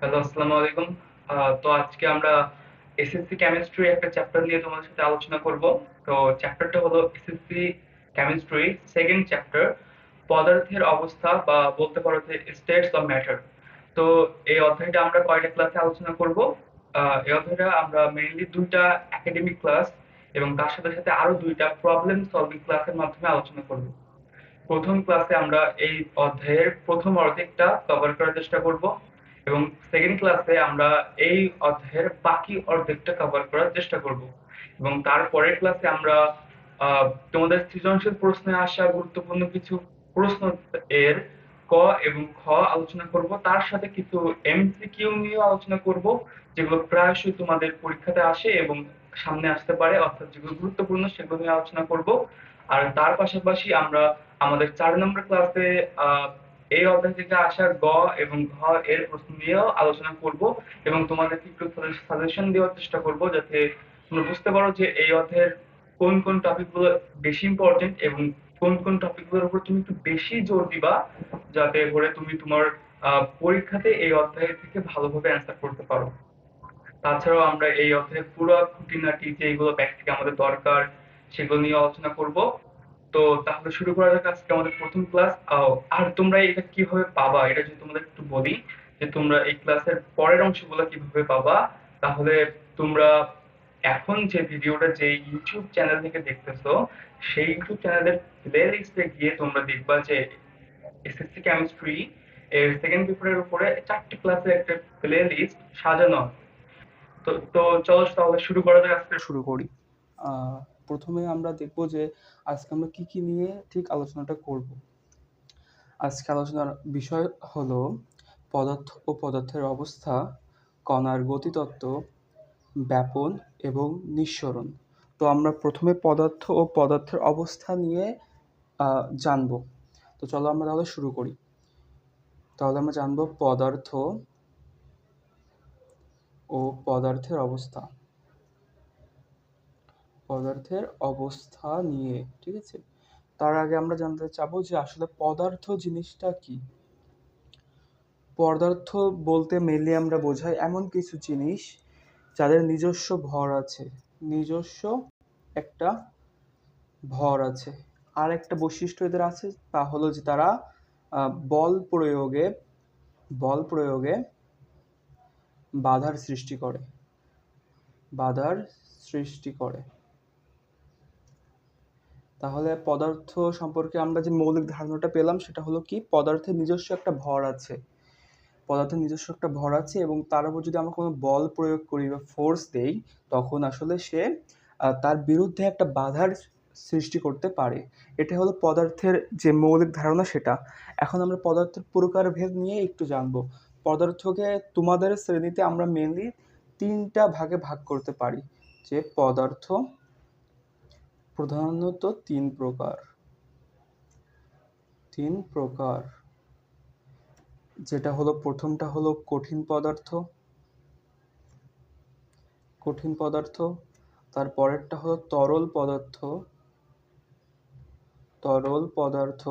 Hello, আসসালামু আলাইকুম। তো আজকে আমরা এসএসসি কেমিস্ট্রি একটা চ্যাপ্টার নিয়ে তোমাদের সাথে আলোচনা করব। তো চ্যাপ্টারটা হলো এসএসসি কেমিস্ট্রি সেকেন্ড চ্যাপ্টার, পদার্থের অবস্থা বা বলতে পারো যে স্টেটস অফ ম্যাটার। তো এই অধ্যায়টা আমরা কয়টা ক্লাসে আলোচনা করব? এই অধ্যায়টা আমরা মেইনলি দুইটা একাডেমিক ক্লাস এবং তার সাথে সাথে আরো দুইটা প্রবলেম সলভিং ক্লাসের মাধ্যমে আলোচনা করব। প্রথম ক্লাসে আমরা এই অধ্যায়ের প্রথম অর্ধেকটা কভার করার চেষ্টা করব এবং সেকেন্ড ক্লাসে আমরা এই অধ্যায়ের বাকি অর্ধেকটা কভার করার চেষ্টা করব এবং তারপরের ক্লাসে আমরা তোমাদের সৃজনশীল প্রশ্নে আসা গুরুত্বপূর্ণ কিছু প্রশ্ন এর ক এবং খ আলোচনা করব, তার সাথে কিছু এমসিকিউ নিয়ে আলোচনা করব যেগুলো প্রায়শই তোমাদের পরীক্ষাতে আসে এবং সামনে আসতে পারে, অর্থাৎ যেগুলো গুরুত্বপূর্ণ সেগুলো নিয়ে আলোচনা করব। আর তার পাশাপাশি আমরা আমাদের 4 নম্বর ক্লাসে এই অধ্যায় থেকে আসা গ এবং ঘ এর প্রশ্ন নিয়েও আলোচনা করব এবং তোমাদেরকে একটু সাজেশন দেওয়ার চেষ্টা করব যাতে তোমরা বুঝতে পারো যে এই অধ্যায়ের কোন কোন টপিক গুলো বেশি ইম্পর্টেন্ট এবং কোন কোন টপিক গুলোর উপর তুমি একটু বেশি জোর দিবা, যাতে করে তুমি তোমার পরীক্ষাতে এই অধ্যায় থেকে ভালোভাবে অ্যান্সার করতে পারো। তাছাড়াও আমরা এই অধ্যায়ের পুরো খুঁটিনাটি যেগুলো প্র্যাকটিক্যালি আমাদের দরকার সেগুলো নিয়ে আলোচনা করব। তো তাহলে শুরু করা যাক আজকে আমাদের প্রথম ক্লাস। আর তোমরা এটা কিভাবে পাবা এটা যদি তোমাদের একটু বলি, যে তোমরা এই ক্লাসের পরের অংশগুলো কিভাবে পাবা। তাহলে তোমরা এখন যে ভিডিওটা যে ইউটিউব চ্যানেল থেকে দেখতেছো সেই ইউটিউব চ্যানেলের প্লে লিস্টে গিয়ে তোমরা দেখবা যে এসএসসি কেমিস্ট্রি এর সেকেন্ড পেপারের উপরে 4টি ক্লাসের একটা প্লে লিস্ট সাজানো আছে। তো চলো তাহলে শুরু করা যাক আজকে। শুরু করি। প্রথমে আমরা দেখব যে আজকে আমরা কি কি নিয়ে ঠিক আলোচনাটা করব। আজকে আলোচনার বিষয় হলো পদার্থ ও পদার্থের অবস্থা, কণার গতিতত্ত্ব, ব্যাপন এবং নিঃসরণ। তো আমরা প্রথমে পদার্থ ও পদার্থের অবস্থা নিয়ে জানব। তো চলো আমরা তাহলে শুরু করি। তাহলে আমরা জানব পদার্থ ও পদার্থের অবস্থা। পদার্থের অবস্থা নিয়ে, ঠিক আছে? তার আগে আমরা জানতে চাবো যে আসলে পদার্থ জিনিসটা কি। পদার্থ বলতে মেনলি আমরা বোঝাই এমন কিছু জিনিস যাদের নিজস্ব ভর আছে, নিজস্ব একটা ভর আছে। আর একটা বৈশিষ্ট্য এদের আছে, তা হলো যে তারা বল প্রয়োগে বল প্রয়োগে বাধার সৃষ্টি করে, বাধার সৃষ্টি করে। তাহলে পদার্থ সম্পর্কে আমরা যে মৌলিক ধারণাটা পেলাম সেটা হলো কি, পদার্থের নিজস্ব একটা ভর আছে, পদার্থের নিজস্ব একটা ভর আছে এবং তার উপর যদি আমরা কোনো বল প্রয়োগ করি বা ফোর্স দেই, তখন আসলে সে তার বিরুদ্ধে একটা বাধার সৃষ্টি করতে পারে। এটা হলো পদার্থের যে মৌলিক ধারণা সেটা। এখন আমরা পদার্থের প্রকারভেদ নিয়ে একটু জানবো। পদার্থকে তোমাদের শ্রেণীতে আমরা মেনলি 3টা ভাগে ভাগ করতে পারি, যে পদার্থ প্রধানত 3 প্রকার। 3 প্রকার, যেটা হলো প্রথমটা হলো কঠিন পদার্থ, কঠিন পদার্থ। তার পরেরটা হলো তরল পদার্থ, তরল পদার্থ।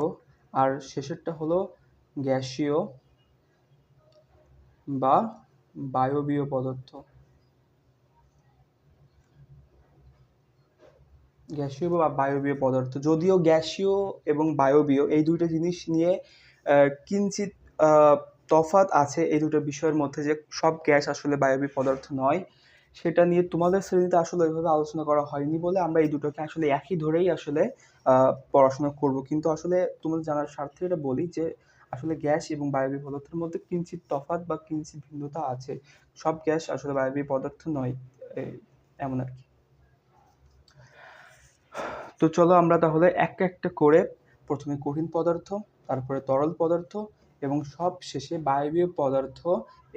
আর শেষেরটা হলো গ্যাসীয় বা বায়বীয় পদার্থ। গ্যাসীয় বা বায়বীয় পদার্থ, যদিও গ্যাসীয় এবং বায়বীয় এই দুইটা জিনিস নিয়ে কিঞ্চিত তফাৎ আছে এই দুটো বিষয়ের মধ্যে, যে সব গ্যাস আসলে বায়বীয় পদার্থ নয়। সেটা নিয়ে তোমাদের শ্রেণীতে আসলে ওইভাবে আলোচনা করা হয়নি বলে আমরা এই দুটোকে আসলে একই ধরেই আসলে পড়াশোনা করব। কিন্তু আসলে তোমাদের জানার স্বার্থে এটা বলি যে আসলে গ্যাস এবং বায়বীয় পদার্থের মধ্যে কিঞ্চিত তফাৎ বা কিঞ্চিত ভিন্নতা আছে। সব গ্যাস আসলে বায়বীয় পদার্থ নয়, এমন আর কি। তো চলো আমরা তাহলে একটা একটা করে, প্রথমে কঠিন পদার্থ, তারপরে তরল পদার্থ এবং সব শেষে বায়বীয় পদার্থ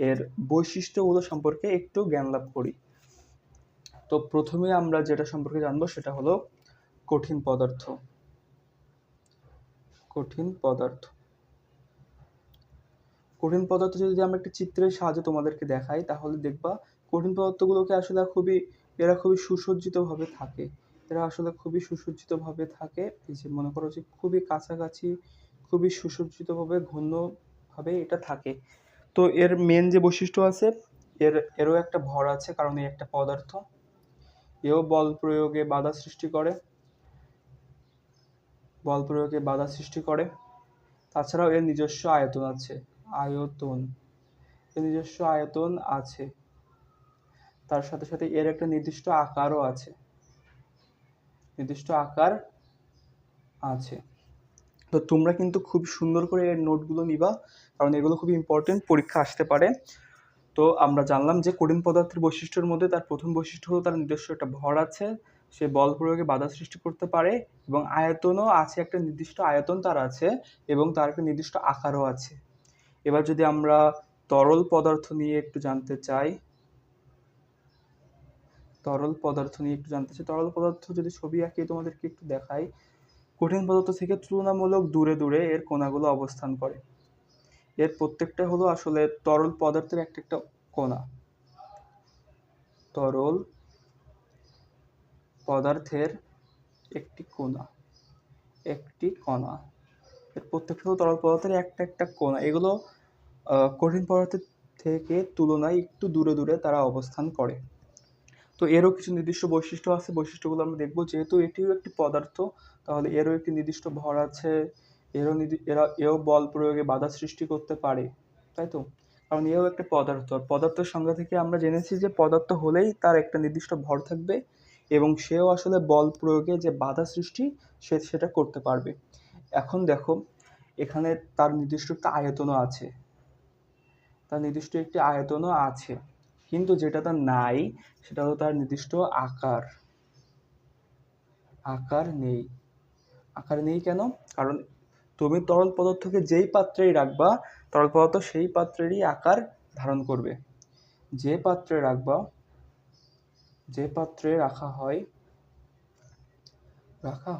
এর বৈশিষ্ট্যগুলো সম্পর্কে একটু জ্ঞান লাভ করি। তো প্রথমে আমরা যেটা সম্পর্কে জানবো সেটা হলো কঠিন পদার্থ। কঠিন পদার্থ, কঠিন পদার্থ যদি আমরা একটা চিত্রের সাহায্যে তোমাদেরকে দেখাই তাহলে দেখবা কঠিন পদার্থগুলোকে আসলে এরা খুবই সুসজ্জিতভাবে থাকে। এরা আসলে খুবই সুসজ্জিতভাবে থাকে, এই যে মনে করো যে খুবই কাছাকাছি, খুবই সুসজ্জিতভাবে ঘূর্ণভাবে এটা থাকে। তো এর মেন যে বৈশিষ্ট্য আছে, এরও একটা ভর আছে, কারণ এই একটা পদার্থ। এও বল প্রয়োগে বাধা সৃষ্টি করে, বল প্রয়োগে বাধা সৃষ্টি করে। তাছাড়াও এর নিজস্ব আয়তন আছে, আয়তন, এর নিজস্ব আয়তন আছে। তার সাথে সাথে এর একটা নির্দিষ্ট আকারও আছে, নির্দিষ্ট আকার আছে। তো তোমরা কিন্তু খুব সুন্দর করে এর নোটগুলো নিবা, কারণ এগুলো খুব ইম্পর্টেন্ট, পরীক্ষা আসতে পারে। তো আমরা জানলাম যে কঠিন পদার্থের বৈশিষ্ট্যের মধ্যে তার প্রথম বৈশিষ্ট্য হলো তার নিজস্ব একটা ভর আছে, সে বল প্রয়োগে বাধা সৃষ্টি করতে পারে, এবং আয়তনও আছে, একটা নির্দিষ্ট আয়তন তার আছে, এবং তার একটা নির্দিষ্ট আকারও আছে। এবার যদি আমরা তরল পদার্থ নিয়ে একটু জানতে চাই, তরল পদার্থ যদি ছবি আঁকি তোমাদেরকে একটু দেখাই, কঠিন পদার্থ থেকে তুলনামূলক দূরে দূরে এর কণাগুলো অবস্থান করে। এর প্রত্যেকটা হলো আসলে তরল পদার্থের একটা একটা কণা, তরল পদার্থের একটি কণা, একটি কণা। এর প্রত্যেকটা হলো তরল পদার্থের একটা একটা কণা। এগুলো কঠিন পদার্থের থেকে তুলনায় একটু দূরে দূরে তারা অবস্থান করে। তো এরও কিছু নির্দিষ্ট বৈশিষ্ট্য আছে, বৈশিষ্ট্যগুলো আমরা দেখব। যেহেতু এটিও একটি পদার্থ, তাহলে এরও একটি নির্দিষ্ট ভর আছে, এও বল প্রয়োগে বাধা সৃষ্টি করতে পারে, তাই তো? কারণ এও একটা পদার্থ। পদার্থের সংজ্ঞা থেকে আমরা জেনেছি যে পদার্থ হলেই তার একটা নির্দিষ্ট ভর থাকবে, এবং সেও আসলে বল প্রয়োগে যে বাধা সৃষ্টি সেটা করতে পারবে। এখন দেখো, এখানে তার নির্দিষ্ট একটা আয়তনও আছে, তার নির্দিষ্ট একটি আয়তনও আছে, কিন্তু যেটা তার নাই সেটা হলো তার নির্দিষ্ট আকার। আকার নেই। আকার নেই কেন? কারণ তুমি তরল পদার্থকে যেই পাত্রেই রাখবা, তরল পদার্থ সেই পাত্রেরই আকার ধারণ করবে। যে পাত্রে রাখবা, যে পাত্রে রাখা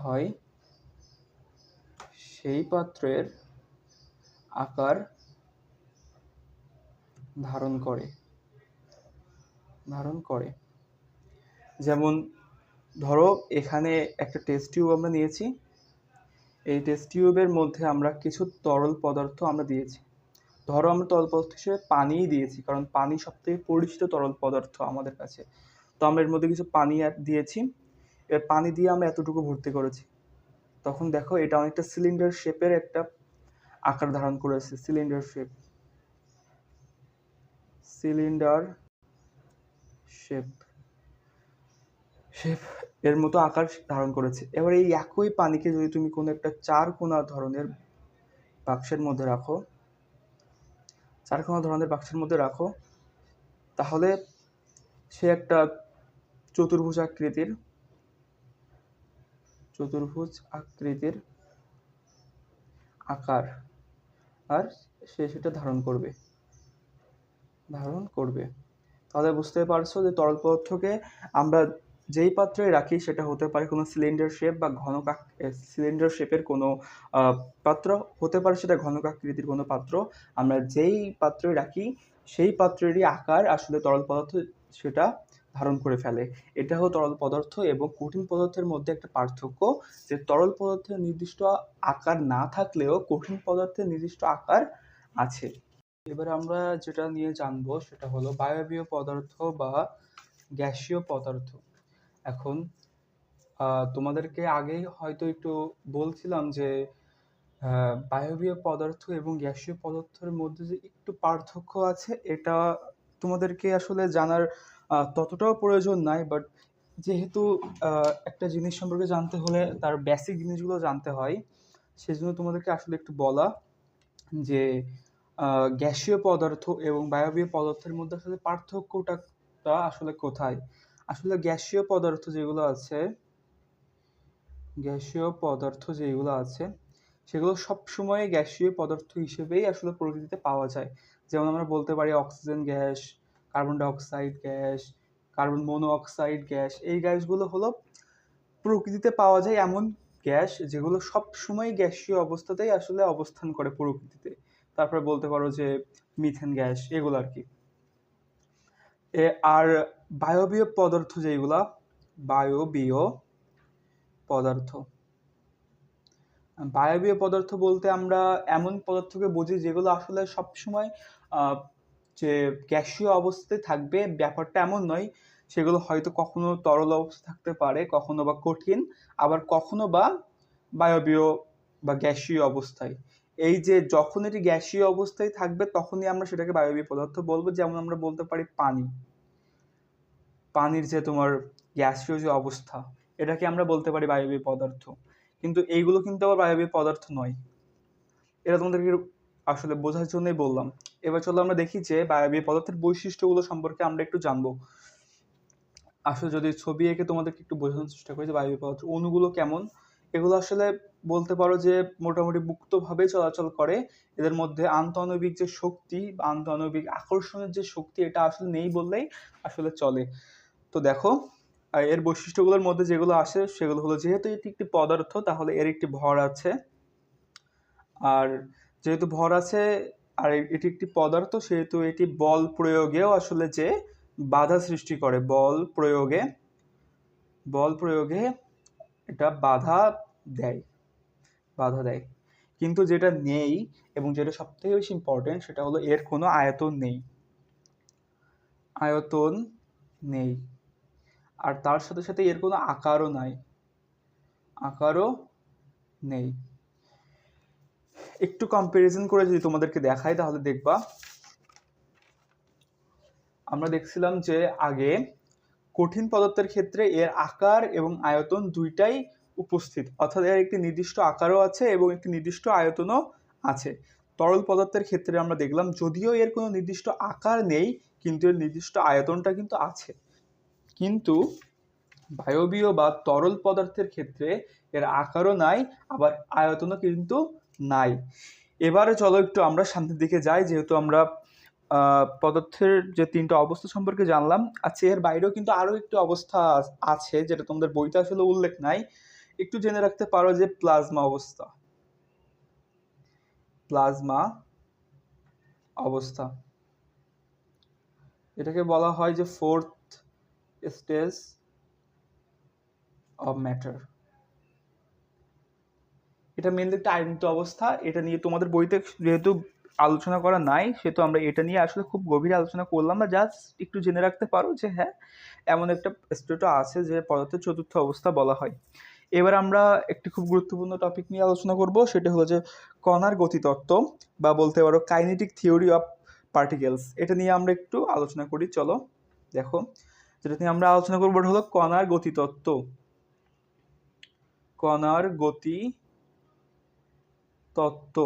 হয় সেই পাত্রের আকার ধারণ করে। যেমন ধরো এখানে একটা টেস্ট টিউব আমরা নিয়েছি, এই টেস্ট টিউবের মধ্যে আমরা কিছু তরল পদার্থ আমরা দিয়েছি। ধরো আমরা তরল পদার্থ হিসেবে পানিই দিয়েছি, কারণ পানি সবথেকে পরিচিত তরল পদার্থ আমাদের কাছে। তো আমরা এর মধ্যে কিছু পানি দিয়েছি, এর পানি দিয়ে আমরা এতটুকু ভর্তি করেছি। তখন দেখো এটা অনেকটা সিলিন্ডার শেপের একটা আকার ধারণ করেছে, সিলিন্ডার শেপ শেপ এর মতো আকার ধারণ করেছে। এবার এই একই পানিকে যদি তুমি কোনো একটা চার কোণা ধরনের বাক্সের মধ্যে রাখো, তাহলে সে একটা চতুর্ভুজ আকৃতির আকার আর সেটা ধারণ করবে। তাহলে বুঝতে পারছো যে তরল পদার্থকে আমরা যেই পাত্রে রাখি সেটা হতে পারে কোনো সিলিন্ডার শেপ বা সিলিন্ডার শেপের কোনো পাত্র, হতে পারে সেটা ঘনক আকৃতির কোনো পাত্র। আমরা যেই পাত্রে রাখি সেই পাত্রেরই আকার আসলে তরল পদার্থ সেটা ধারণ করে ফেলে। এটা হলো তরল পদার্থ এবং কঠিন পদার্থের মধ্যে একটা পার্থক্য, যে তরল পদার্থের নির্দিষ্ট আকার না থাকলেও কঠিন পদার্থের নির্দিষ্ট আকার আছে। এবার আমরা যেটা নিয়ে জানবো সেটা হলো বায়বীয় পদার্থ বা গ্যাসীয় পদার্থ। এখন তোমাদেরকে আগেই হয়তো একটু বলছিলাম যে বায়বীয় পদার্থ এবং গ্যাসীয় পদার্থের মধ্যে যে একটু পার্থক্য আছে, এটা তোমাদেরকে আসলে জানার ততটাও প্রয়োজন নাই, বাট যেহেতু একটা জিনিস সম্পর্কে জানতে হলে তার বেসিক জিনিসগুলো জানতে হয়, সেজন্য তোমাদেরকে আসলে একটু বলা যে গ্যাসীয় পদার্থ এবং বায়বীয় পদার্থের মধ্যে আসলে পার্থক্যটা আসলে কোথায়। আসলে গ্যাসীয় পদার্থ যেগুলো আছে সেগুলো সবসময় গ্যাসীয় পদার্থ হিসেবেই আসলে প্রকৃতিতে পাওয়া যায়। যেমন আমরা বলতে পারি oxygen gas, carbon dioxide gas, carbon monoxide gas. এই গ্যাসগুলো হলো প্রকৃতিতে পাওয়া যায় এমন গ্যাস যেগুলো সব সময় গ্যাসীয় অবস্থাতেই আসলে অবস্থান করে প্রকৃতিতে। তারপরে বলতে পারো যে মিথেন গ্যাস, এগুলো আর কি। আর বায়বীয় পদার্থ যেগুলা, বায়বীয় পদার্থ বায়বীয় পদার্থ বলতে আমরা এমন পদার্থকে বুঝি যেগুলো আসলে সবসময় আহ, যে গ্যাসীয় অবস্থায় থাকবে ব্যাপারটা এমন নয়। সেগুলো হয়তো কখনো তরল অবস্থায় থাকতে পারে, কখনো বা কঠিন, আবার কখনো বা বায়বীয় বা গ্যাসীয় অবস্থায়। এই যে যখন এটি গ্যাসীয় অবস্থায় থাকবে তখনই আমরা সেটাকে বায়বীয় পদার্থ বলবো। যেমন আমরা বলতে পারি পানি, পানির যে তোমার গ্যাসীয় যে অবস্থা, এটাকে আমরা বলতে পারি বায়বীয় পদার্থ। কিন্তু এইগুলো কিন্তু আবার বায়বীয় পদার্থ নয়। এটা তোমাদেরকে আসলে বোঝার জন্যই বললাম। এবার চলো আমরা দেখি যে বায়বীয় পদার্থের বৈশিষ্ট্যগুলো সম্পর্কে আমরা একটু জানবো। আসলে যদি ছবি এঁকে তোমাদেরকে একটু বোঝানোর চেষ্টা করি যে বায়বীয় পদার্থের অণুগুলো কেমন। এগুলো আসলে বলতে পারো যে মোটামুটি মুক্তভাবে চলাচল করে। এদের মধ্যে আন্তঃআণবিক যে শক্তি বা আন্তঃআণবিক আকর্ষণের যে শক্তি, এটা আসলে নেই বললেই আসলে চলে। তো দেখো, এর বৈশিষ্ট্যগুলোর মধ্যে যেগুলো আসে সেগুলো হলো, যেহেতু এটি একটি পদার্থ তাহলে এর একটি ভর আছে। আর যেহেতু ভর আছে আর এটি একটি পদার্থ, সেহেতু এটি বল প্রয়োগেও আসলে যে বাধা সৃষ্টি করে, বল প্রয়োগে এটা দেয় বাধা দেয়। কিন্তু যেটা নেই এবং যেটা সব থেকে বেশি ইম্পর্টেন্ট, সেটা হলো এর কোনো আয়তন নেই। আয়তন নেই। আর তার সাথে সাথে এর কোনো আকারও নেই। একটু কম্পারিজন করে যদি তোমাদেরকে দেখাই তাহলে দেখবা, আমরা দেখছিলাম যে আগে কঠিন পদার্থের ক্ষেত্রে এর আকার এবং আয়তন দুইটাই উপস্থিত, অর্থাৎ এর একটি নির্দিষ্ট আকারও আছে এবং একটি নির্দিষ্ট আয়তনও আছে। তরল পদার্থের ক্ষেত্রে আমরা দেখলাম যদিও এর কোনো নির্দিষ্ট আকার নেই, কিন্তু এর নির্দিষ্ট আয়তনটা কিন্তু আছে। কিন্তু বায়বীয় বা তরল পদার্থের ক্ষেত্রে এর আকারও নাই, আবার আয়তনও কিন্তু নাই। এবারে চলো একটু আমরা সামনের দিকে যাই, যেহেতু আমরা পদার্থের যে তিনটা অবস্থা সম্পর্কে জানলাম। আচ্ছা, এর বাইরেও কিন্তু আরো একটি অবস্থা আছে যেটা তোমাদের বইতে আসলে উল্লেখ নাই। একটু জেনে রাখতে পারো যে প্লাজমা অবস্থা এটাকে বলা হয় যে ফোর্থ স্টেজ অফ ম্যাটার। এটা মেনলি একটা আইনিত অবস্থা। এটা নিয়ে তোমাদের বইতে যেহেতু আলোচনা করা নাই, সেহেতু আমরা এটা নিয়ে আসলে খুব গভীরে আলোচনা করলাম না। জাস্ট একটু জেনে রাখতে পারো যে হ্যাঁ, এমন একটা স্টেটও আছে যে পদার্থের চতুর্থ অবস্থা বলা হয়। এবার আমরা একটি খুব গুরুত্বপূর্ণ টপিক নিয়ে আলোচনা করব, সেটা হলো যে কণার গতিতত্ত্ব, বা বলতে পারো কাইনেটিক থিওরি অফ পার্টিকেলস। এটা নিয়ে আমরা একটু আলোচনা করি। চলো দেখো, যেটা নিয়ে আমরা আলোচনা করবো হলো কণার গতিতত্ত্ব। কণার গতি তত্ত্ব।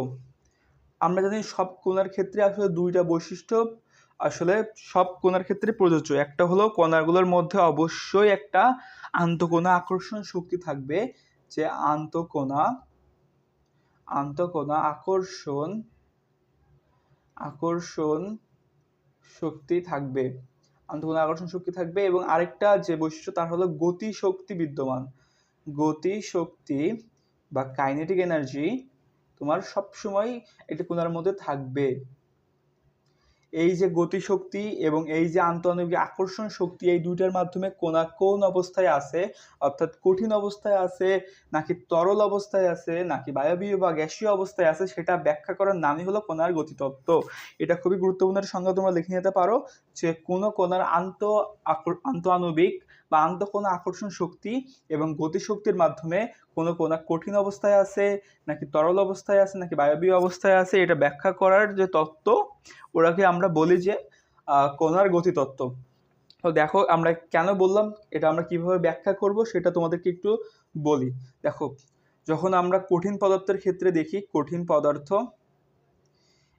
আমরা জানি সব কণার ক্ষেত্রে আসলে দুইটা বৈশিষ্ট্য আসলে সব কণার ক্ষেত্রে প্রযোজ্য। একটা হলো কণাগুলোর মধ্যে অবশ্যই একটা আন্তঃকণা আকর্ষণ শক্তি থাকবে, যে আন্তঃকণা আকর্ষণ শক্তি থাকবে, আন্তঃকণা আকর্ষণ শক্তি থাকবে। এবং আরেকটা যে বৈশিষ্ট্য তার হলো গতি শক্তি বিদ্যমান। গতি শক্তি বা কাইনেটিক এনার্জি তোমার সবসময় একটা কণার মধ্যে থাকবে। এই যে গতিশক্তি এবং এই যে আন্তঃআণবিক আকর্ষণ শক্তি, এই দুইটার মাধ্যমে কণা কোন অবস্থায় আছে, অর্থাৎ কঠিন অবস্থায় আছে নাকি তরল অবস্থায় আছে নাকি বায়বীয় বা গ্যাসীয় অবস্থায় আছে, সেটা ব্যাখ্যা করার নামই হলো কণার গতিতত্ত্ব। এটা খুবই গুরুত্বপূর্ণ একটা সংজ্ঞা, তোমরা লিখে নিতে পারো যে কোন কণার আন্তঃআণবিক বা আন্তঃকণা আকর্ষণ শক্তি এবং গতিশক্তির মাধ্যমে কোনো কণা কঠিন অবস্থায় আছে নাকি তরল অবস্থায় আছে নাকি বায়বীয় অবস্থায় আছে, এটা ব্যাখ্যা করার যে তত্ত্ব, ওটাকে আমরা বলি যে কণার গতিতত্ত্ব। তো দেখো আমরা কেন বললাম, এটা আমরা কিভাবে ব্যাখ্যা করব সেটা তোমাদেরকে একটু বলি। দেখো, যখন আমরা কঠিন পদার্থের ক্ষেত্রে দেখি, কঠিন পদার্থ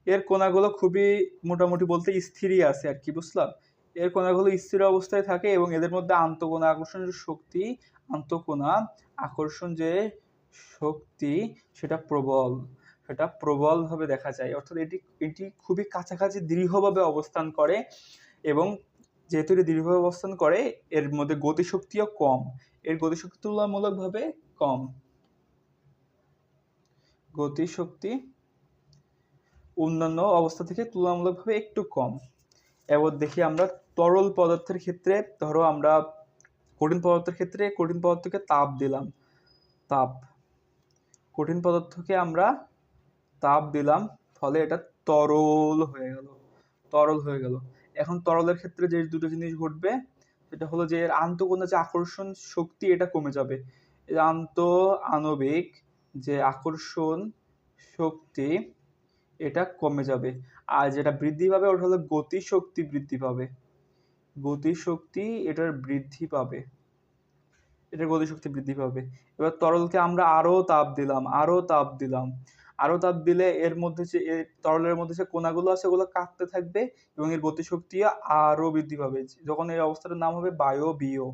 এর কণাগুলো খুবই মোটামুটি বলতে স্থিরই আছে আর কি, বুঝলাম। এর কণাগুলো স্থির অবস্থায় থাকে এবং এদের মধ্যে আন্তঃকণা আকর্ষণ শক্তি, আন্তঃকণা আকর্ষণ যে শক্তি সেটা প্রবল ভাবে দেখা যায়। অর্থাৎ এটি এটি খুবই কাছাকাছি দৃঢ়ভাবে অবস্থান করে এবং যেহেতু এটি দৃঢ়ভাবে অবস্থান করে, এর মধ্যে গতিশক্তিও কম। এর গতিশক্তি তুলনামূলকভাবে কম। গতিশক্তি অন্যান্য অবস্থা থেকে তুলনামূলকভাবে একটু কম। এবার দেখি আমরা তরল পদার্থের ক্ষেত্রে, ধরো আমরা কঠিন পদার্থের ক্ষেত্রে কঠিন পদার্থকে তাপ দিলাম, তাপ কঠিন পদার্থকে আমরা তাপ দিলাম, ফলে এটা তরল হয়ে গেল, তরল হয়ে গেল। এখন তরলের ক্ষেত্রে যে দুটো জিনিস ঘটবে সেটা হলো যে এর আন্তঃকোণের যে আকর্ষণ শক্তি এটা কমে যাবে। এর আণবিক যে আকর্ষণ শক্তি এটা কমে যাবে। আর যেটা বৃদ্ধি পাবে ওটা হলো গতি শক্তি বৃদ্ধি পাবে। গতি শক্তি এটার বৃদ্ধি পাবে, এটার গতিশক্তি বৃদ্ধি পাবে। এবার তরলকে আমরা আরো তাপ দিলাম, আরো তাপ দিলাম, আরো তাপ দিলে এর মধ্যে যে তরলের মধ্যে যে কণাগুলো আছে ওগুলো কাঁপতে থাকবে এবং এর গতিশক্তি আরো বৃদ্ধি পাবে। যখন এই অবস্থাটার নাম হবে বায়বীয়,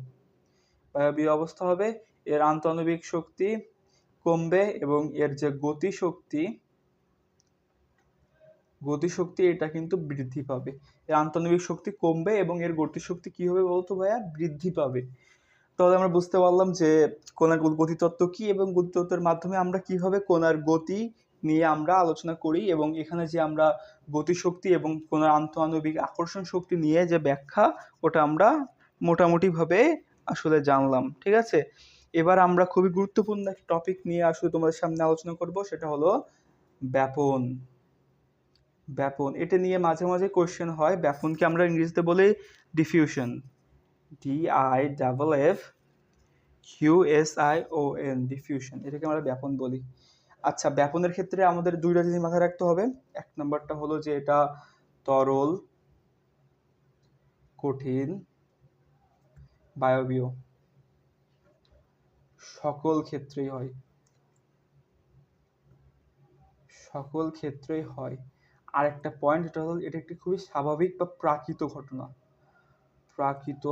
বায়বীয় অবস্থা হবে। এর আন্তঃআণবিক শক্তি কমবে এবং এর যে গতিশক্তি, গতিশক্তি এটা কিন্তু বৃদ্ধি পাবে। এর আন্তঃআণবিক শক্তি কমবে এবং এর গতিশক্তি কি হবে বলতো ভাইয়া? বৃদ্ধি পাবে। তাহলে আমরা বুঝতে পারলাম যে কণার গতিতত্ত্ব কি এবং গতিতত্ত্বের মাধ্যমে আমরা কিভাবে কণার গতি নিয়ে আমরা আলোচনা করি এবং এখানে যে আমরা গতিশক্তি এবং কণার আন্তঃআণবিক আকর্ষণ শক্তি নিয়ে যে ব্যাখ্যা ওটা আমরা মোটামুটিভাবে আসলে জানলাম। ঠিক আছে, এবার আমরা খুবই গুরুত্বপূর্ণ একটা টপিক নিয়ে আসলে তোমাদের সামনে আলোচনা করব, সেটা হলো ব্যাপন। ব্যাপন, এটা নিয়ে মাঝে মাঝে কোশ্চেন হয়। ব্যাপনকে আমরা ইংরেজিতে বলি ডিফিউশন, DIFFQSION, ডিফিউশন, এটাকে আমরা ব্যাপন বলি। আচ্ছা, ব্যাপনের ক্ষেত্রে আমাদের দুইটা জিনিস মাথায় রাখতে হবে। এক নম্বরটা হলো যে এটা তরল, কঠিন, বায়বীয়, সকল ক্ষেত্রেই হয়, সকল ক্ষেত্রেই হয়। আর একটা পয়েন্ট, এটা হলো এটা একটি খুবই স্বাভাবিক বা প্রাকৃত ঘটনা। প্রাকৃত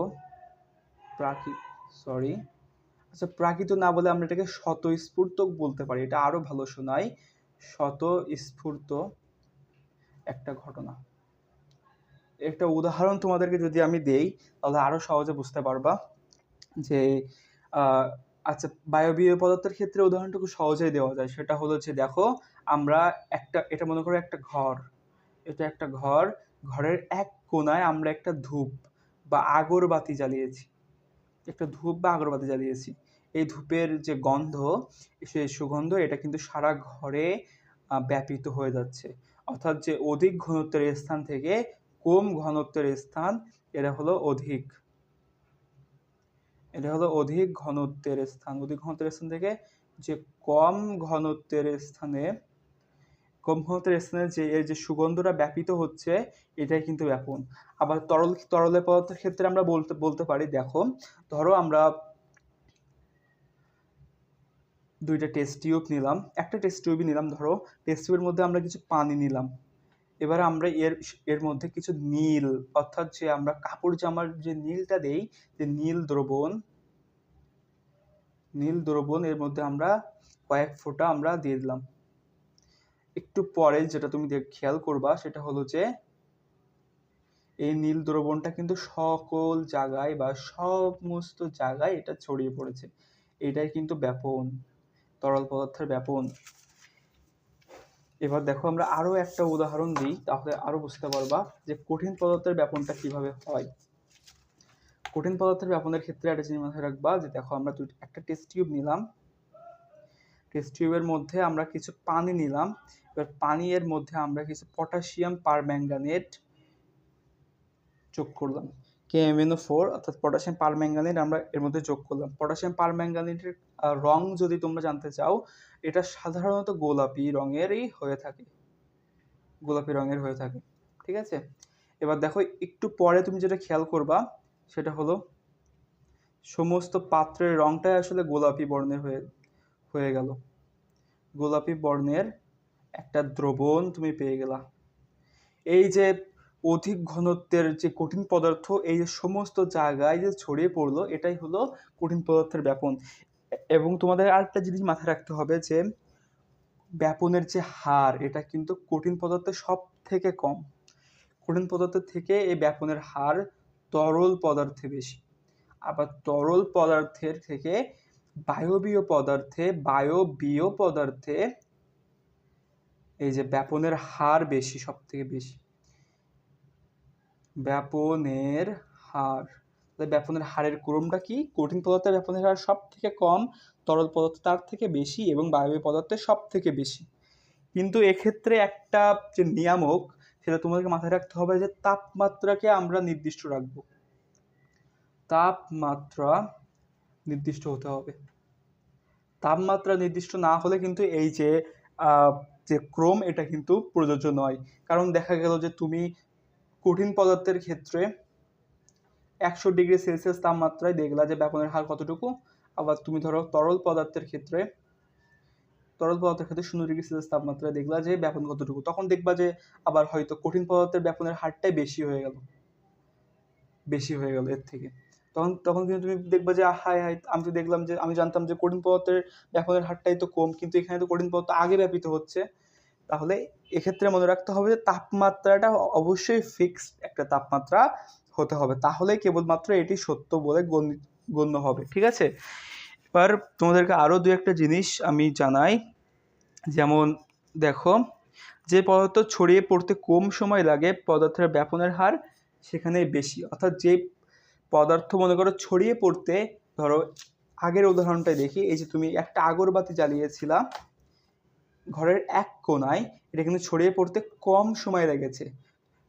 সরি, আচ্ছা প্রাকৃত না বলে আমরা এটাকে স্বতঃস্ফূর্ত বলতে পারি, এটা আরো ভালো শোনায়। স্বতঃস্ফূর্ত একটা ঘটনা। একটা উদাহরণ তোমাদেরকে যদি আমি দেই তাহলে আরো সহজে বুঝতে পারবা যে আচ্ছা, বায়বীয় পদার্থের ক্ষেত্রে উদাহরণটুকু সহজেই দেওয়া যায়। সেটা হলো যে দেখো, আমরা এটা মনে করো একটা ঘর, এটা একটা ঘর, ঘরের এক কোণায় আমরা একটা ধূপ বা আগরবাতি জ্বালিয়েছি, একটা ধূপ বা আগরবাতি জ্বালিয়েছি। এই ধূপের যে গন্ধ, সেই সুগন্ধ এটা কিন্তু সারা ঘরে ব্যাপিত হয়ে যাচ্ছে। অর্থাৎ যে অধিক ঘনত্বের স্থান থেকে কম ঘনত্বের স্থান, এটা হলো অধিক, এটা হলো অধিক ঘনত্বের স্থান। অধিক ঘনত্বের স্থান থেকে যে কম ঘনত্বের স্থানে, কম ঘনত্বের স্থানে যে এর যে সুগন্ধটা ব্যাপিত হচ্ছে, এটাই কিন্তু ব্যাপন। আবার তরলে পদার্থের ক্ষেত্রে আমরা বলতে পারি, দেখো ধরো আমরা দুইটা টেস্ট টিউব নিলাম, একটা টেস্ট টিউবই নিলাম, ধরো টেস্ট টিউবের মধ্যে আমরা কিছু পানি নিলাম। এবার আমরা এর মধ্যে কিছু নীল, অর্থাৎ যে আমরা কাপড় জামার যে নীলটা দেই, যে নীল দ্রবণ এর মধ্যে আমরা কয়েক ফোঁটা আমরা দিয়ে দিলাম। একটু পরে যেটা তুমি খেয়াল করবা সেটা হলো যে এই নীল দ্রবণটা কিন্তু সকল জায়গায় বা সমস্ত জায়গায় এটা ছড়িয়ে পড়েছে। এটাই কিন্তু ব্যাপন, তরল পদার্থের ব্যাপন। এবার দেখো আমরা আরো একটা উদাহরণ দিই, তাহলে আরো বুঝতে পারবা যে কঠিন পদার্থের ব্যাপনটা কিভাবে হয়। কঠিন পদার্থের ব্যাপনের ক্ষেত্রে একটা জিনিস মাথায় রাখবা যে দেখো, আমরা একটা টেস্ট টিউব নিলাম, টেস্ট টিউবের মধ্যে আমরা কিছু পানি নিলাম। এবার পানি এর মধ্যে আমরা কিছু পটাশিয়াম পারম্যাঙ্গানেট যোগ করলাম, KMnO4 অর্থাৎ পটাশিয়াম পারম্যাঙ্গানেট আমরা এর মধ্যে যোগ করলাম। পটাশিয়াম পারম্যাঙ্গানেটের রং যদি তোমরা জানতে চাও, এটা সাধারণত গোলাপি রঙেরই হয়ে থাকে, গোলাপি রঙের হয়ে থাকে। ঠিক আছে, এবার দেখো একটু পরে তুমি যেটা খেয়াল করবা সেটা হলো সমস্ত পাত্রের রংটাই আসলে গোলাপি বর্ণের হয়ে গেল। গোলাপি বর্ণের একটা দ্রবণ তুমি পেয়ে গেলা। এই যে অধিক ঘনত্বের যে কঠিন পদার্থ এই সমস্ত জায়গায় যে ছড়িয়ে পড়লো, এটাই হলো কঠিন পদার্থের ব্যাপন। এবং তোমাদের আরেকটা জিনিস মাথায় রাখতে হবে যে ব্যাপনের যে হার, এটা কিন্তু কঠিন পদার্থের সব থেকে কম। কঠিন পদার্থের থেকে এই ব্যাপনের হার তরল পদার্থে বেশি। আবার তরল পদার্থের থেকে বায়বীয় পদার্থে এই যে ব্যাপনের হার বেশি, সব থেকে বেশি ব্যাপনের হার। তাহলে ব্যাপনের হারের ক্রমটা কি? কঠিন পদার্থের ব্যাপনের হার সব থেকে কম, তরল পদার্থ তার থেকে বেশি এবং বায়বীয় পদার্থের সব থেকে বেশি। কিন্তু এক্ষেত্রে একটা যে নিয়ামক, সেটা তোমাদেরকে মাথায় রাখতে হবে যে তাপমাত্রাকে আমরা নির্দিষ্ট রাখবো। তাপমাত্রা নির্দিষ্ট হতে হবে। তাপমাত্রা নির্দিষ্ট না হলে কিন্তু এই যে যে ক্রম, এটা কিন্তু প্রযোজ্য নয়। কারণ দেখা গেল যে তুমি কঠিন পদার্থের ক্ষেত্রে 100°C তাপমাত্রায় দেখলা যে ব্যাপনের হার কতটুকু, আবার তুমি ধরো তরল পদার্থের ক্ষেত্রে 0°C তাপমাত্রায় দেখলা যে ব্যাপন কতটুকু, তখন দেখবা যে আবার হয়তো কঠিন পদার্থের ব্যাপনের হারটাই বেশি হয়ে গেল এর থেকে। তখন তখন কিন্তু তুমি দেখবা যে হায় হায়, আমি তো দেখলাম যে আমি জানতাম যে কঠিন পদার্থের ব্যাপনের হারটাই তো কম, কিন্তু এখানে তো কঠিন পদার্থ আগে ব্যাপিত হচ্ছে। তাহলে এক্ষেত্রে মনে রাখতে হবে যে তাপমাত্রাটা অবশ্যই ফিক্সড একটা তাপমাত্রা হতে হবে, তাহলে কেবলমাত্র এটি সত্য বলে গণ্য হবে। ঠিক আছে, এবার তোমাদেরকে আরও দু একটা জিনিস আমি জানাই। যেমন দেখো, যে পদার্থ ছড়িয়ে পড়তে কম সময় লাগে পদার্থের ব্যাপনের হার সেখানে বেশি। অর্থাৎ যে পদার্থ মনে করো ছড়িয়ে পড়তে, ধরো আগের উদাহরণটাই দেখি, এই যে তুমি একটা আগরবাতি জ্বালিয়েছিলা ঘরের এক কোণায়, এটা কিন্তু ছড়িয়ে পড়তে কম সময় লেগেছে।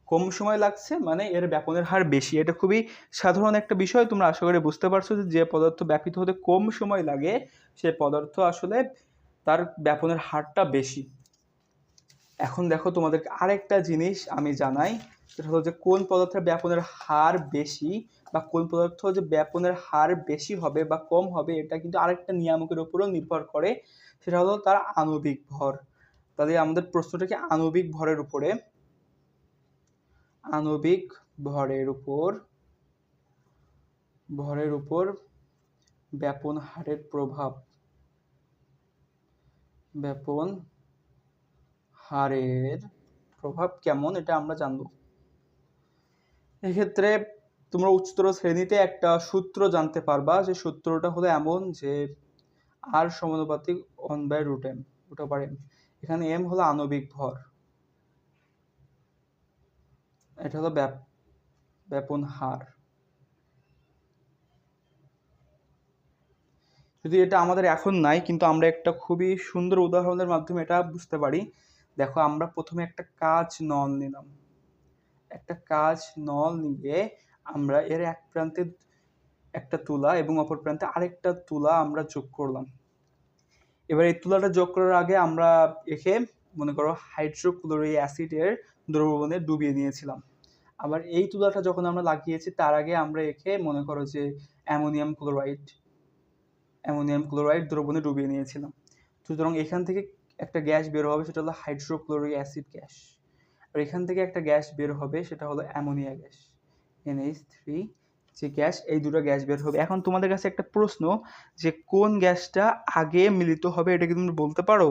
কম সময় লাগছে মানে এর ব্যাপনের হার বেশি। এটা খুবই সাধারণ একটা বিষয়, তোমরা আশা করি বুঝতে পারছো যে যে পদার্থ ব্যাপিত হতে কম সময় লাগে সে পদার্থ আসলে তার ব্যাপনের হারটা বেশি। এখন দেখো, তোমাদেরকে আরেকটা জিনিস আমি জানাই, সেটা হলো যে কোন পদার্থের ব্যাপনের হার বেশি বা কোন পদার্থ যে ব্যাপনের হার বেশি হবে বা কম হবে, এটা কিন্তু আরেকটা নিয়ামকের উপরও নির্ভর করে, সেটা হলো তার আণবিক ভর। তাহলে আমাদের প্রশ্নটা কি আণবিক ভরের উপরে, আণবিক ভরের উপর ব্যাপন হারের প্রভাব, ব্যাপন হারের প্রভাব কেমন এটা আমরা জানবো। এক্ষেত্রে তোমরা উচ্চতর শ্রেণীতে একটা সূত্র জানতে পারবা, যে সূত্রটা হলো এমন যে আর সমানুপাতিক 1/√m, এখানে m হলো আণবিক ভর, এটা হলো ব্যাপন হার। যদি এটা আমাদের এখন নাই, কিন্তু আমরা একটা খুবই সুন্দর উদাহরণের মাধ্যমে এটা বুঝতে পারি। দেখো, আমরা প্রথমে একটা কাঁচ নল নিলাম, নিয়ে আমরা এর এক প্রান্তে একটা তুলা এবং অপর প্রান্তে আরেকটা তুলা আমরা যোগ করলাম। এবার এই তুলাটা যোগ করার আগে আমরা একে মনে করো হাইড্রোক্লোরিক অ্যাসিডের দ্রবণে ডুবিয়ে নিয়েছিলাম। আবার এই তুলাটা যখন আমরা লাগিয়েছি তার আগে আমরা একে মনে করো যে অ্যামোনিয়াম ক্লোরাইড দ্রবণে ডুবিয়ে নিয়েছিলাম। সুতরাং এখান থেকে একটা গ্যাস বের হবে, সেটা হলো হাইড্রোক্লোরিক অ্যাসিড গ্যাস। আর এখান থেকে একটা গ্যাস বের হবে, সেটা হলো অ্যামোনিয়া গ্যাস, NH3 যে গ্যাস, এই দুটো গ্যাস বের হবে। এখন তোমাদের কাছে একটা প্রশ্ন, যে কোন গ্যাসটা আগে মিলিত হবে, এটা কি তুমি বলতে পারো?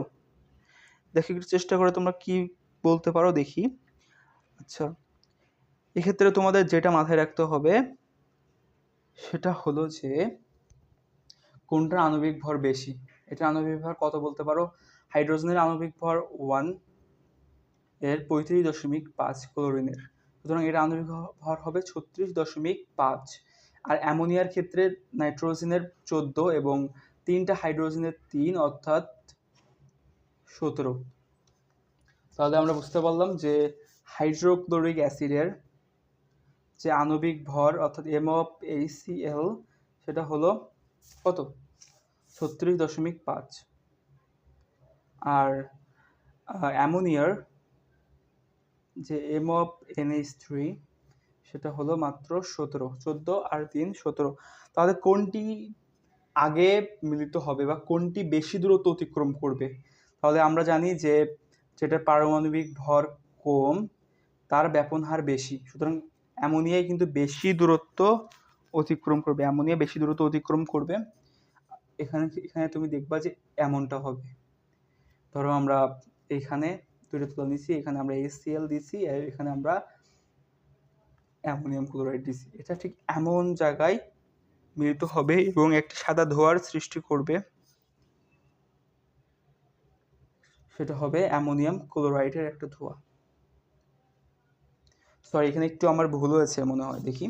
দেখি একটু চেষ্টা করে তোমরা কি বলতে পারো দেখি। আচ্ছা, এক্ষেত্রে তোমাদের যেটা মাথায় রাখতে হবে সেটা হলো যে কোনটার আণবিক ভর বেশি। এটা আণবিক ভর কত বলতে পারো? হাইড্রোজেনের আণবিক ভর 1 এর 35.5 ক্লোরিনের, সুতরাং এর আণবিক ভর হবে 36.5। আর অ্যামোনিয়ার ক্ষেত্রে নাইট্রোজেনের 14 এবং 3টা হাইড্রোজেনের 3 অর্থাৎ 17। তাহলে আমরা বুঝতে পারলাম যে হাইড্রোক্লোরিক অ্যাসিডের যে আণবিক ভর অর্থাৎ MOHCl সেটা হলো কত? 36.5। আর অ্যামোনিয়ার যে MONH3 সেটা হলো মাত্র 17। 14 আর 3 17। তাহলে কোনটি আগে মিলিত হবে বা কোনটি বেশি দূরত্ব অতিক্রম করবে? তাহলে আমরা জানি যে যেটার পারমাণবিক ভর কম তার ব্যাপন হার বেশি, সুতরাং অ্যামোনিয়ায় কিন্তু বেশি দূরত্ব অতিক্রম করবে। এখানে তুমি দেখবা যে এমনটা হবে। ধরো আমরা এখানে দুটো তুলা নিচ্ছি, এখানে আমরা HCl দিচ্ছি আর এখানে আমরা অ্যামোনিয়াম ক্লোরাইড দিচ্ছি। এটা ঠিক এমন জায়গায় মিলিত হবে এবং একটা সাদা ধোঁয়ার সৃষ্টি করবে, সেটা হবে অ্যামোনিয়াম ক্লোরাইডের একটা ধোঁয়া। সরি, এখানে একটু আমার ভুল হয়েছে মনে হয়, দেখি।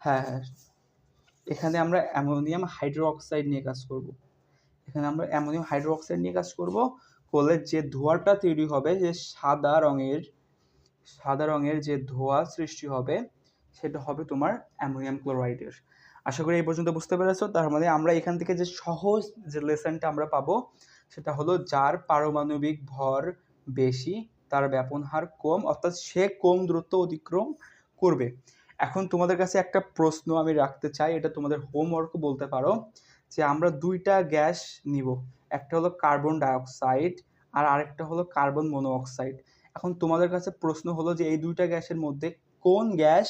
হ্যাঁ, হ্যাঁ। এখানে আমরা অ্যামোনিয়াম হাইড্রোক্সাইড নিয়ে কাজ করব। এখানে আমরা অ্যামোনিয়াম হাইড্রোক্সাইড নিয়ে কাজ করব। করলে যে ধোঁয়াটা তৈরি হবে, যে সাদা রঙের যে ধোঁয়া সৃষ্টি হবে, সেটা হবে তোমার অ্যামোনিয়াম ক্লোরাইডের। আশা করি এই পর্যন্ত বুঝতে পেরেছো। তার মানে আমরা এখান থেকে যে সহজ যে লেসনটা আমরা পাবো, সেটা হলো যার পারমাণবিক ভর বেশি তার ব্যাপন হার কম, অর্থাৎ সে কম দূরত্ব অতিক্রম করবে। এখন তোমাদের কাছে একটা প্রশ্ন আমি রাখতে চাই, এটা তোমাদের হোমওয়ার্কও বলতে পারো, যে আমরা দুইটা গ্যাস নিব, একটা হলো কার্বন ডাইঅক্সাইড আর আরেকটা হলো কার্বন মনোঅক্সাইড। এখন তোমাদের কাছে প্রশ্ন হলো যে এই দুইটা গ্যাসের মধ্যে কোন গ্যাস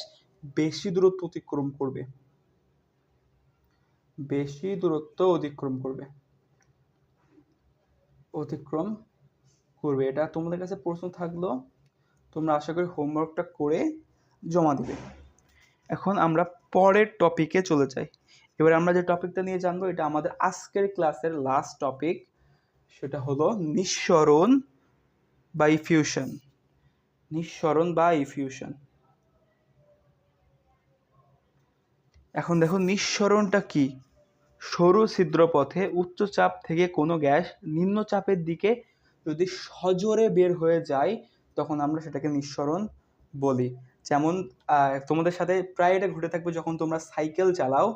বেশি দূরত্ব অতিক্রম করবে, বেশি দূরত্ব অতিক্রম করবে। এটা তোমাদের কাছে প্রশ্ন থাকলো, তোমরা আশা করি হোমওয়ার্কটা করে জমা দিবে। এখন আমরা পরের টপিকে চলে যাই। এবার আমরা যে টপিকটা নিয়ে জানবো, এটা আমাদের আজকের ক্লাসের লাস্ট টপিক, সেটা হলো নিঃসরণ বা ইফিউশন। নিঃসরণ বা ইফিউশন। এখন দেখো নিঃসরণটা কি। সরু ছিদ্রপথে উচ্চ চাপ থেকে কোনো গ্যাস নিম্ন চাপের দিকে যদি সজোরে বের হয়ে যায়, তখন আমরা সেটাকে নিঃসরণ বলি। যেমন তোমাদের সাথে প্রায় এটা ঘটে থাকবে, যখন তোমরা সাইকেল চালাও,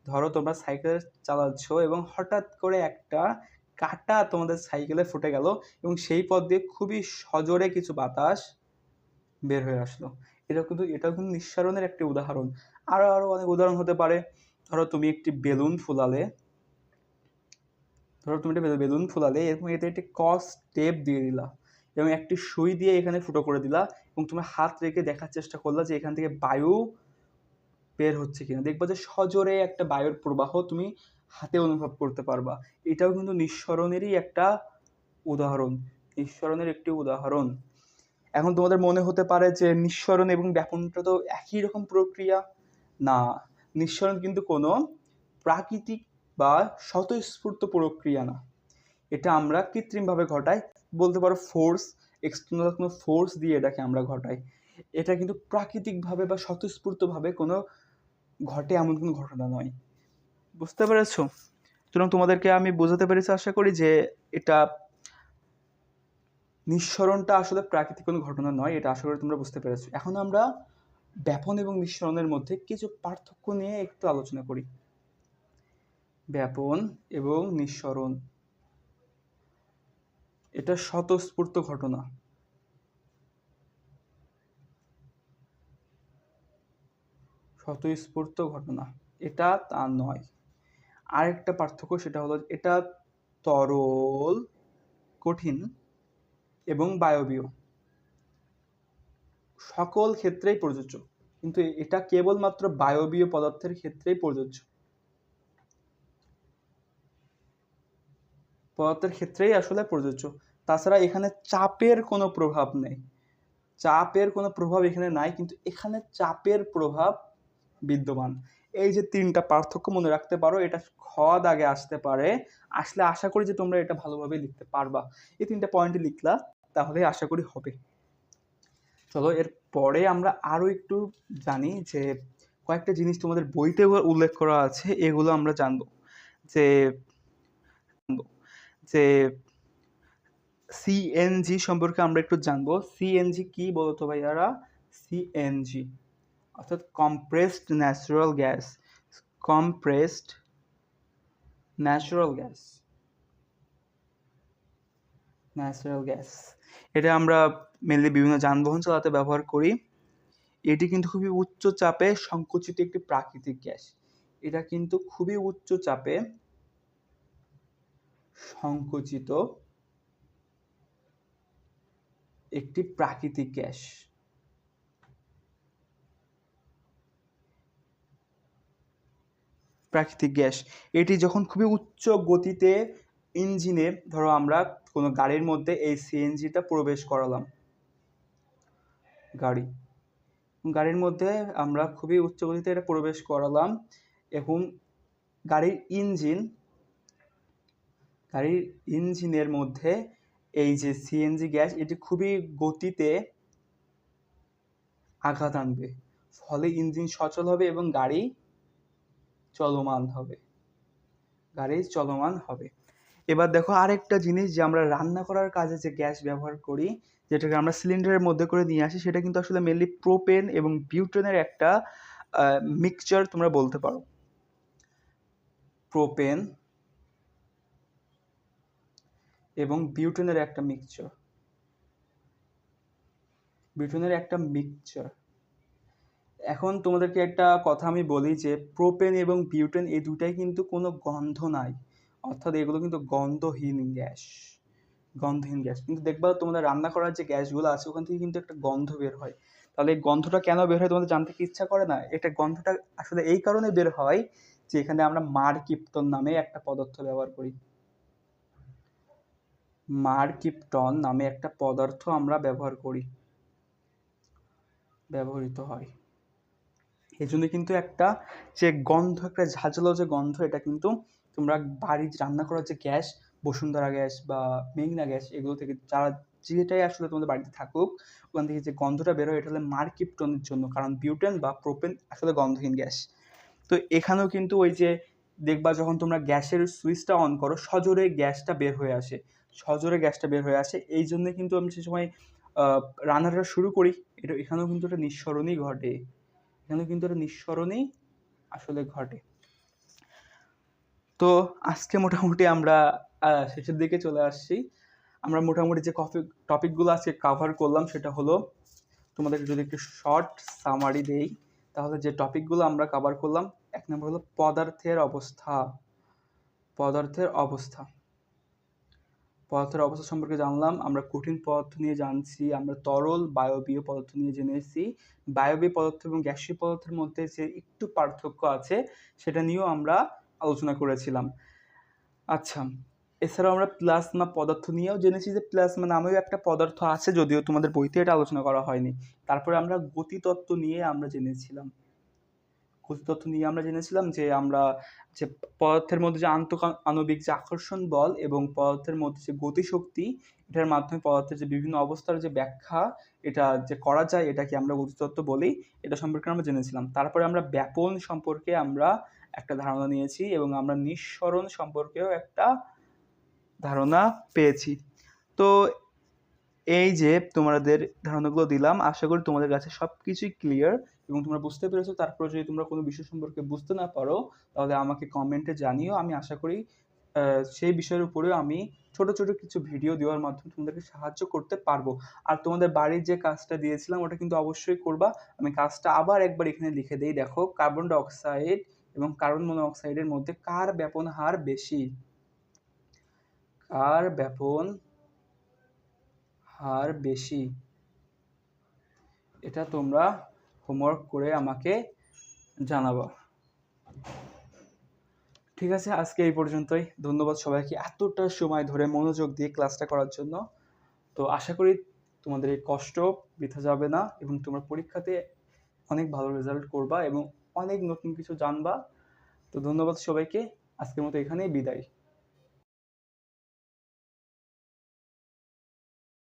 ধরো তোমরা সাইকেল চালাচ্ছ এবং হঠাৎ করে একটা কাঁটা তোমাদের সাইকেলে ফুটে গেল এবং সেই পথ দিয়ে খুবই সজোরে কিছু বাতাস বের হয়ে আসলো। এটাও কিন্তু নিঃসরণের একটি উদাহরণ। আরো অনেক উদাহরণ হতে পারে। ধরো তুমি একটি বেলুন ফুলালে, এবং এতে একটি কস টেপ দিয়ে দিলা এবং একটি সুই দিয়ে এখানে ফুটো করে দিলা, এবং তুমি হাত রেখে দেখার চেষ্টা করলা যে এখান থেকে বায়ু বের হচ্ছে কিনা। দেখবা যে সজোরে একটা বায়ুর প্রবাহ তুমি হাতে অনুভব করতে পারবা। এটাও কিন্তু নিঃসরণেরই একটি উদাহরণ। এখন তোমাদের মনে হতে পারে যে নিঃসরণ এবং ব্যাপনটা তো একই রকম প্রক্রিয়া। না, নিঃসরণ কিন্তু কোনো প্রাকৃতিক বা স্বতঃস্ফূর্ত প্রক্রিয়া না, এটা আমরা কৃত্রিমভাবে ঘটাই। বলতে পারো ফোর্স, এক্সটার্নাল কোনো ফোর্স দিয়ে এটাকে আমরা ঘটাই। এটা কিন্তু প্রাকৃতিকভাবে বা স্বতঃস্ফূর্তভাবে কোনো ঘটে এমন কোনো ঘটনা নয়। বুঝতে পেরেছো? সুতরাং তোমাদেরকে আমি বোঝাতে পেরেছি আশা করি যে এটা নিঃসরণটা আসলে প্রাকৃতিক কোনো ঘটনা নয়। এটা আশা করি তোমরা বুঝতে পেরেছো। এখন আমরা ব্যাপন এবং নিঃসরণের মধ্যে কিছু পার্থক্য নিয়ে একটু আলোচনা করি। ব্যাপন এবং নিঃসরণ, এটা স্বতঃস্ফূর্ত ঘটনা। এটা তা নয়। আরেকটা পার্থক্য, সেটা হলো এটা তরল, কঠিন এবং বায়বীয়, সকল ক্ষেত্রেই প্রযোজ্য। কিন্তু এটা কেবলমাত্র বায়বীয় পদার্থের ক্ষেত্রেই প্রযোজ্য, আসলে প্রযোজ্য। তাছাড়া এখানে চাপের কোনো প্রভাব নেই, এখানে নাই, কিন্তু এখানে চাপের প্রভাব বিদ্যমান। এই যে তিনটা পার্থক্য মনে রাখতে পারো, এটা খ দাগে আসতে পারে। আসলে আশা করি যে তোমরা এটা ভালোভাবে লিখতে পারবা। এই তিনটা পয়েন্টে লিখলা, তাহলে আশা করি হবে। চলো এর পরে আমরা আরো একটু জানি যে কয়েকটা জিনিস তোমাদের বইতে উল্লেখ করা আছে, এগুলো আমরা জানবো। যে যে সিএনজি সম্পর্কে আমরা একটু জানবো। সিএনজি কি বলতো ভাইয়ারা? সিএনজি অর্থাৎ কম্প্রেসড ন্যাচারাল গ্যাস। এটা আমরা মেনলি বিভিন্ন যানবাহন চালাতে ব্যবহার করি। এটি কিন্তু খুবই উচ্চ চাপে সংকুচিত একটি প্রাকৃতিক গ্যাস। এটা কিন্তু খুবই উচ্চ চাপে সংকুচিত একটি প্রাকৃতিক গ্যাস। এটি যখন খুবই উচ্চ গতিতে ইঞ্জিনে, ধরো আমরা কোনো গাড়ির মধ্যে এই সিএনজিটা প্রবেশ করালাম, গাড়ির মধ্যে আমরা খুবই উচ্চ গতিতে এটা প্রবেশ করালাম, এবং গাড়ির ইঞ্জিনের মধ্যে এই যে সিএনজি গ্যাস, এটি খুবই গতিতে আঘাত আনবে, ফলে ইঞ্জিন সচল হবে এবং গাড়ি চলমান হবে। এবার দেখো আরেকটা জিনিস, যে আমরা রান্না করার কাজে যে গ্যাস ব্যবহার করি, যেটাকে আমরা সিলিন্ডারের মধ্যে করে নিয়ে আসি, সেটা কিন্তু আসলে মেনলি প্রোপেন এবং বিউটেনের একটা মিক্সচার তোমরা বলতে পারো। প্রোপেন এবং বিউটেনের একটা মিক্সচার। এখন তোমাদেরকে একটা কথা আমি বলি, যে প্রোপেন এবং বিউটেন এই দুটাই কিন্তু কোনো গন্ধ নাই, অর্থাৎ এগুলো কিন্তু গন্ধহীন গ্যাস। কিন্তু দেখবা তোমাদের রান্না করার যে গ্যাসগুলো আছে ওখান থেকে কিন্তু একটা গন্ধ বের হয়। তাহলে এই গন্ধটা কেন বের হয় তোমাদের জানতে কি ইচ্ছা করে না? এটা গন্ধটা আসলে এই কারণে বের হয় যে এখানে আমরা মারকিপটন নামে একটা পদার্থ ব্যবহার করি। মারকিপটন নামে একটা পদার্থ আমরা ব্যবহৃত হয়। এই জন্য কিন্তু একটা যে গন্ধ, একটা ঝাঁঝালো যে গন্ধ, এটা কিন্তু তোমরা বাড়ির রান্না করার যে গ্যাস, বসুন্ধরা গ্যাস বা মেঘনা গ্যাস, এগুলো থেকে যারা যেটাই আসলে তোমাদের বাড়িতে থাকুক, ওখান থেকে যে গন্ধটা বের হয় এটা হলো মারকিপটনের জন্য, কারণ বিউটেন বা প্রোপেন আসলে গন্ধহীন গ্যাস। তো এখানেও কিন্তু ওই যে দেখবা যখন তোমরা গ্যাসের সুইচটা অন করো, সজোরে গ্যাসটা বের হয়ে আসে। এই জন্য কিন্তু আমি সে সময় রান্নাটা শুরু করি, এখানেও কিন্তু একটা নিঃসরণই আসলে ঘটে। তো আজকে মোটামুটি আমরা শেষের দিকে চলে আসছি। আমরা মোটামুটি যে টপিকগুলো আজকে কাভার করলাম সেটা হলো, তোমাদেরকে যদি একটু শর্ট সামারি দেই, তাহলে যে টপিকগুলো আমরা কভার করলাম, 1 নম্বর হলো পদার্থের অবস্থা সম্পর্কে জানলাম। আমরা কঠিন পদার্থ নিয়ে জানছি, আমরা তরল বায়বীয় পদার্থ নিয়ে জেনেছি। বায়বীয় পদার্থ এবং গ্যাসীয় পদার্থের মধ্যে যে একটু পার্থক্য আছে সেটা নিয়েও আমরা আলোচনা করেছিলাম। আচ্ছা, এছাড়াও আমরা প্লাজমা পদার্থ নিয়েও জেনেছি, যে প্লাজমা নামেও একটা পদার্থ আছে, যদিও তোমাদের বইতে এটা আলোচনা করা হয়নি। তারপরে আমরা গতিতত্ত্ব নিয়ে আমরা জেনেছিলাম যে আমরা যে পদার্থের মধ্যে যে আণবিক যে আকর্ষণ বল এবং পদার্থের মধ্যে যে গতিশক্তি, এটার মাধ্যমে পদার্থের যে বিভিন্ন অবস্থার যে ব্যাখ্যা এটা যে করা যায়, এটাকে আমরা গতিতত্ত্ব বলি। এটা সম্পর্কে আমরা জেনেছিলাম। তারপরে আমরা ব্যাপন সম্পর্কে আমরা একটা ধারণা নিয়েছি এবং আমরা নিঃসরণ সম্পর্কেও একটা ধারণা পেয়েছি। তো এই যে তোমাদের ধারণাগুলো দিলাম, আশা করি তোমাদের কাছে সবকিছুই ক্লিয়ার এবং তোমরা বুঝতে পেরেছো। তারপর যদি তোমরা কোনো বিষয় সম্পর্কে বুঝতে না পারো, তাহলে আমাকে কমেন্টে জানিও। আমি আশা করি সেই বিষয়ের উপরেও আমি ছোট ছোট কিছু ভিডিও দেওয়ার মাধ্যমে তোমাদেরকে সাহায্য করতে পারবো। আর তোমাদের বাড়ির যে কাজটা দিয়েছিলাম ওটা কিন্তু অবশ্যই করবা। আমি কাজটা আবার একবার এখানে লিখে দেই, দেখো, কার্বন ডাই অক্সাইড এবং কার্বন মনোক্সাইডের মধ্যে কার ব্যাপন হার বেশি? এটা তোমরা হোমওয়ার্ক করে আমাকে জানাবো। ঠিক আছে, আজকে এই পর্যন্তই। ধন্যবাদ সবাইকে এতটা সময় ধরে মনোযোগ দিয়ে ক্লাসটা করার জন্য। তো আশা করি তোমাদের এই কষ্ট বৃথা যাবে না এবং তোমরা পরীক্ষাতে অনেক ভালো রেজাল্ট করবা এবং অনেক নতুন কিছু জানবা। তো ধন্যবাদ সবাইকে, আজকের মতো এখানেই বিদায়।